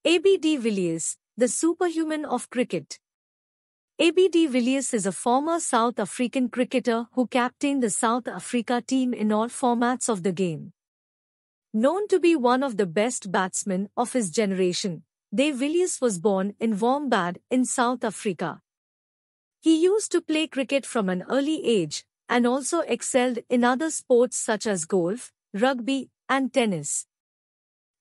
A.B.D. Villiers, the superhuman of cricket. A.B.D. Villiers is a former South African cricketer who captained the South Africa team in all formats of the game. Known to be one of the best batsmen of his generation, Villiers was born in Wombad in South Africa. He used to play cricket from an early age and also excelled in other sports such as golf, rugby, and tennis.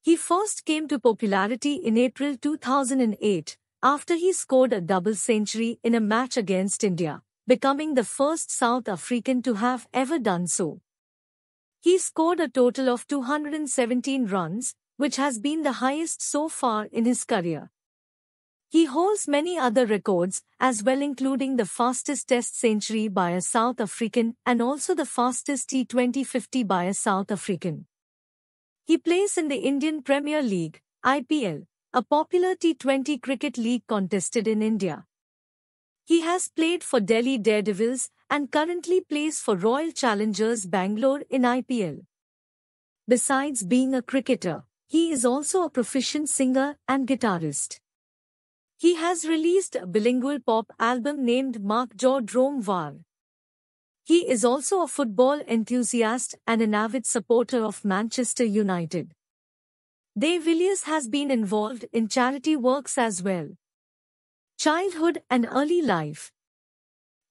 He first came to popularity in April 2008 after he scored a double century in a match against India, becoming the first South African to have ever done so. He scored a total of 217 runs, which has been the highest so far in his career. He holds many other records as well, including the fastest Test century by a South African and also the fastest T20 50 by a South African. He plays in the Indian Premier League, IPL, a popular T20 cricket league contested in India. He has played for Delhi Daredevils and currently plays for Royal Challengers Bangalore in IPL. Besides being a cricketer, he is also a proficient singer and guitarist. He has released a bilingual pop album named Mark Jo Drome Var. He is also a football enthusiast and an avid supporter of Manchester United. Villiers has been involved in charity works as well. Childhood and early life.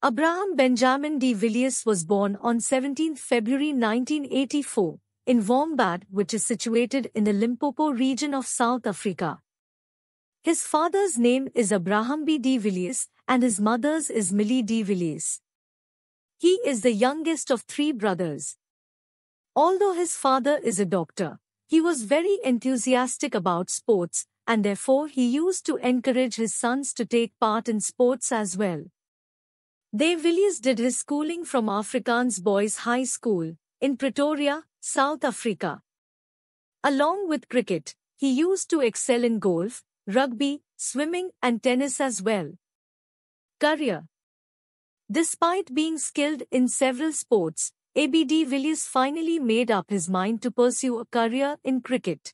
Abraham Benjamin de Villiers was born on 17 February 1984 in Wombad, which is situated in the Limpopo region of South Africa. His father's name is Abraham B. de Villiers and his mother's is Millie de Villiers. He is the youngest of 3 brothers. Although his father is a doctor, he was very enthusiastic about sports, and therefore he used to encourage his sons to take part in sports as well. Villiers did his schooling from Afrikaans Boys High School in Pretoria, South Africa. Along with cricket, he used to excel in golf, rugby, swimming and tennis as well. Career. Despite being skilled in several sports, A.B.D. Villiers finally made up his mind to pursue a career in cricket.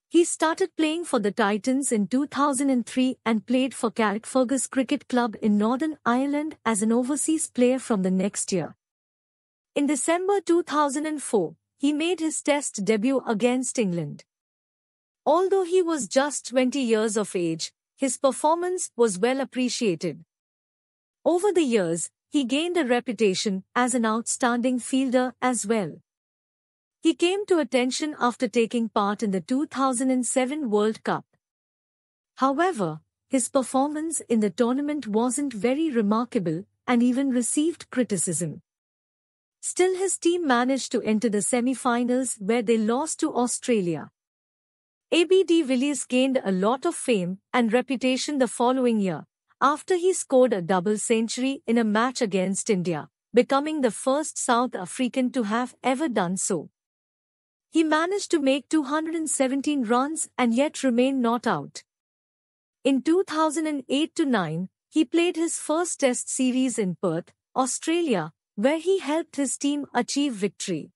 He started playing for the Titans in 2003 and played for Carrickfergus Cricket Club in Northern Ireland as an overseas player from the next year. In December 2004, he made his Test debut against England. Although he was just 20 years of age, his performance was well appreciated. Over the years, he gained a reputation as an outstanding fielder as well. He came to attention after taking part in the 2007 World Cup. However, his performance in the tournament wasn't very remarkable and even received criticism. Still, his team managed to enter the semi-finals where they lost to Australia. A.B.D. Villiers gained a lot of fame and reputation the following year, after he scored a double century in a match against India, becoming the first South African to have ever done so. He managed to make 217 runs and yet remain not out. In 2008-09, he played his first Test series in Perth, Australia, where he helped his team achieve victory.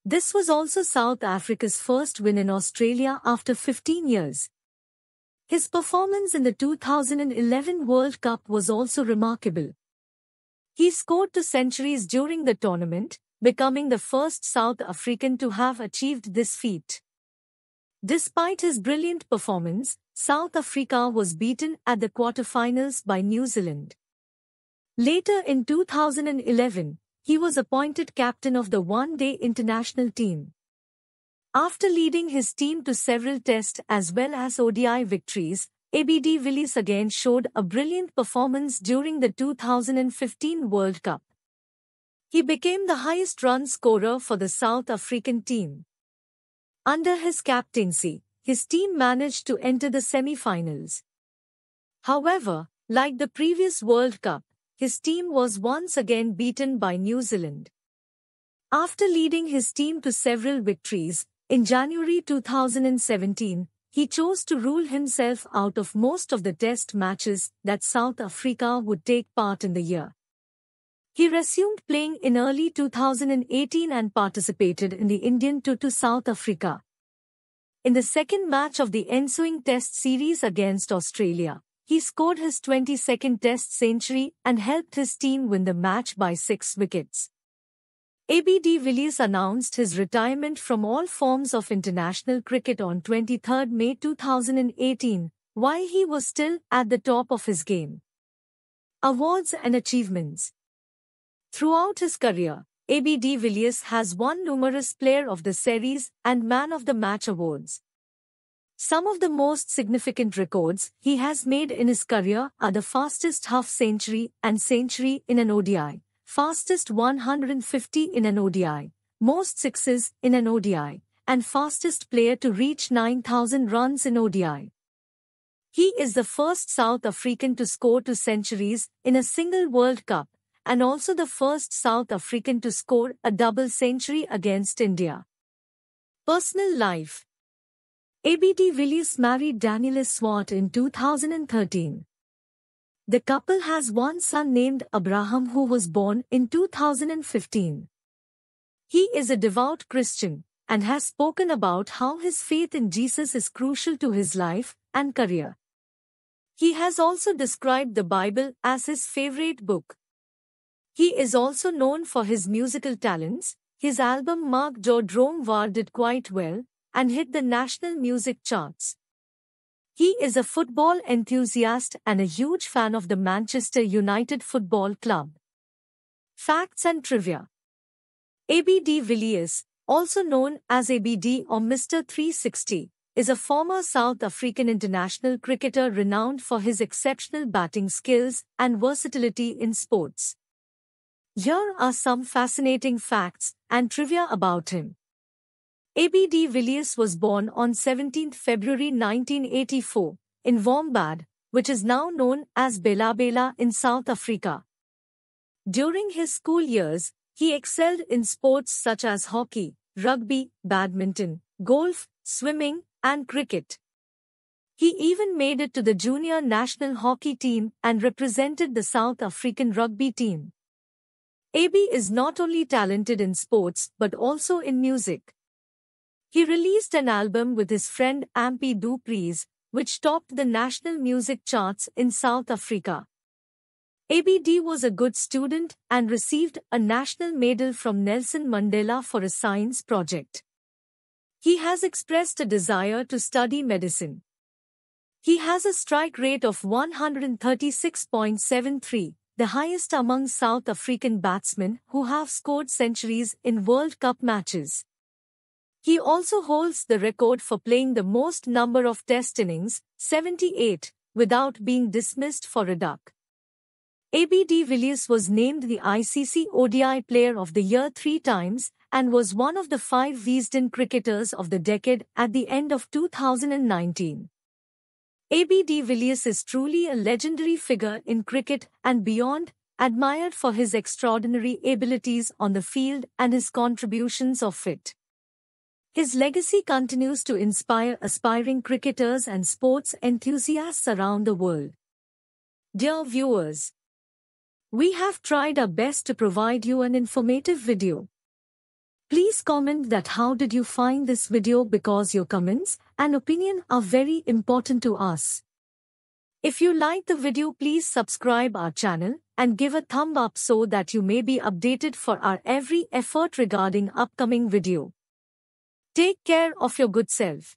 This was also South Africa's first win in Australia after 15 years. His performance in the 2011 World Cup was also remarkable. He scored 2 centuries during the tournament, becoming the first South African to have achieved this feat. Despite his brilliant performance, South Africa was beaten at the quarterfinals by New Zealand. Later in 2011, he was appointed captain of the one-day international team. After leading his team to several Test as well as ODI victories, A.B.D. Villiers again showed a brilliant performance during the 2015 World Cup. He became the highest run scorer for the South African team. Under his captaincy, his team managed to enter the semi-finals. However, like the previous World Cup, his team was once again beaten by New Zealand. After leading his team to several victories, in January 2017, he chose to rule himself out of most of the Test matches that South Africa would take part in the year. He resumed playing in early 2018 and participated in the Indian tour to South Africa. In the second match of the ensuing Test series against Australia, he scored his 22nd Test century and helped his team win the match by 6 wickets. ABD Villiers announced his retirement from all forms of international cricket on 23 May 2018, while he was still at the top of his game. Awards and achievements. Throughout his career, ABD Villiers has won numerous Player of the Series and Man of the Match awards. Some of the most significant records he has made in his career are the fastest half-century and century in an ODI, fastest 150 in an ODI, most sixes in an ODI, and fastest player to reach 9,000 runs in ODI. He is the first South African to score 2 centuries in a single World Cup, and also the first South African to score a double century against India. Personal life. ABD Villiers married Danielle Swart in 2013. The couple has one son named Abraham who was born in 2015. He is a devout Christian and has spoken about how his faith in Jesus is crucial to his life and career. He has also described the Bible as his favorite book. He is also known for his musical talents. His album Mark Jo Drome War did quite well and hit the national music charts. He is a football enthusiast and a huge fan of the Manchester United Football Club. Facts and trivia. ABD Villiers, also known as ABD or Mr. 360, is a former South African international cricketer renowned for his exceptional batting skills and versatility in sports. Here are some fascinating facts and trivia about him. ABD Villiers was born on 17 February 1984 in Wombad, which is now known as Bela Bela in South Africa. During his school years, he excelled in sports such as hockey, rugby, badminton, golf, swimming, and cricket. He even made it to the junior national hockey team and represented the South African rugby team. AB is not only talented in sports but also in music. He released an album with his friend Ampie Du Preez, which topped the national music charts in South Africa. ABD was a good student and received a national medal from Nelson Mandela for a science project. He has expressed a desire to study medicine. He has a strike rate of 136.73. The highest among South African batsmen who have scored centuries in World Cup matches. He also holds the record for playing the most number of Test innings, 78, without being dismissed for a duck. ABD Villiers was named the ICC ODI Player of the Year 3 times and was one of the 5 Wisden cricketers of the decade at the end of 2019. ABD Villiers is truly a legendary figure in cricket and beyond, admired for his extraordinary abilities on the field and his contributions of it. His legacy continues to inspire aspiring cricketers and sports enthusiasts around the world. Dear viewers, we have tried our best to provide you an informative video. Please comment that how did you find this video because your comments and opinion are very important to us. If you like the video, please subscribe our channel and give a thumb up so that you may be updated for our every effort regarding upcoming video. Take care of your good self.